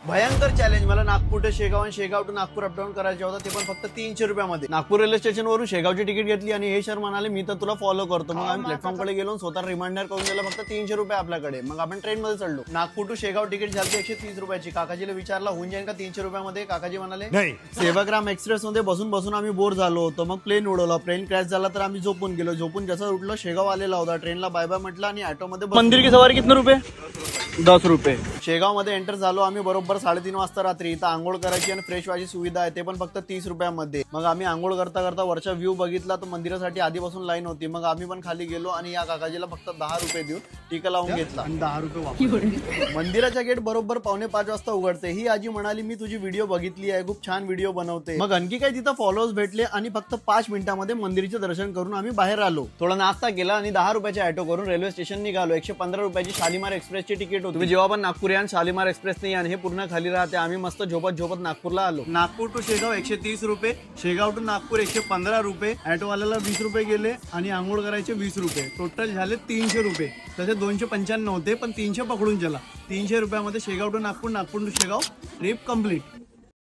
भयंकर चॅलेंज. मला नागपूर ते शेगाव आणि शेगाव टू नागपूर अपडाऊन करायचं होतं, ते पण फक्त 300 रुपयामध्ये. नागपूर रेल्वे स्टेशन वरून शेगावची तिकीट घेतली आणि हे सर म्हणाले मी तर तुला फॉलो करतो. मग आम्ही प्लॅटफॉर्म कडे गेलो, स्वतः रिमाइंडर करून दिला. फक्त 300 रुपये आपल्याकडे. मग आपण ट्रेन मध्ये चढलो. नागपूर टू शेगाव तिकीट झाली 130 रुपयाची. काकाजीला विचारला होऊन जाईल का 300 रुपयामध्ये. काकाजी म्हणाले नाही. सेवाग्राम एक्सप्रेस मध्ये बसून बसून आम्ही बोर झालो होतो. मग प्लेन उडवला. प्लेन क्रॅश झाला तर आम्ही झोपून गेलो. झोपून जसं उठलो शेगाव आलेला होता. ट्रेनला बाय बाय म्हटलं आणि ऑटो मध्ये मंदिर की सवारी कितने रुपये? 10 रुपये. शेगाव मध्ये एंटर झालो आम्ही बरोबर 3:30 वाजता रात्री. इथं आंघोळ करायची आणि फ्रेश व्हायची सुविधा आहे, ते पण फक्त 30 रुपयामध्ये. मग आम्ही आंघोळ करता करता वरचा व्ह्यू बघितला. तर मंदिरासाठी आधीपासून लाईन होती. मग आम्ही पण खाली गेलो आणि या काकाजीला फक्त 10 रुपये देऊन टीका लावून घेतला. 10 रुपये. मंदिराच्या गेट बरोबर 4:45 वाजता उघडते. ही आजी म्हणाली मी तुझी व्हिडिओ बघितली आहे, खूप छान व्हिडिओ बनवते. मग आणखी काही तिथं फॉलोअर्स भेटले आणि फक्त 5 मिनिटांमध्ये मंदिराचे दर्शन करून आम्ही बाहेर आलो. थोडा नाश्ता केला आणि 10 रुपयाच्या ऑटो करून रेल्वे स्टेशन निघालो. 115 रुपयाची शालिमार एक्सप्रेसची तिकीट होती. तुम्ही जेव्हा पण नागपूर या शालिमार एक्सप्रेस नाही आणि हे पूर्ण खाली राहते. आम्ही मस्त झोपत झोपत नागपूरला आलो. नागपूर टू शेगाव 130 रुपये, शेगाव टू नागपूर 115 रुपये. ऑटोवाल्याला 20 रुपये गेले आणि आंघोळ करायचे 20 रुपये. टोटल झाले 300 रुपये. तसे 295 होते पण 300 पकडून चला. 300 रुपयामध्ये Shegaon to Nagpur, Nagpur to Shegaon trip complete.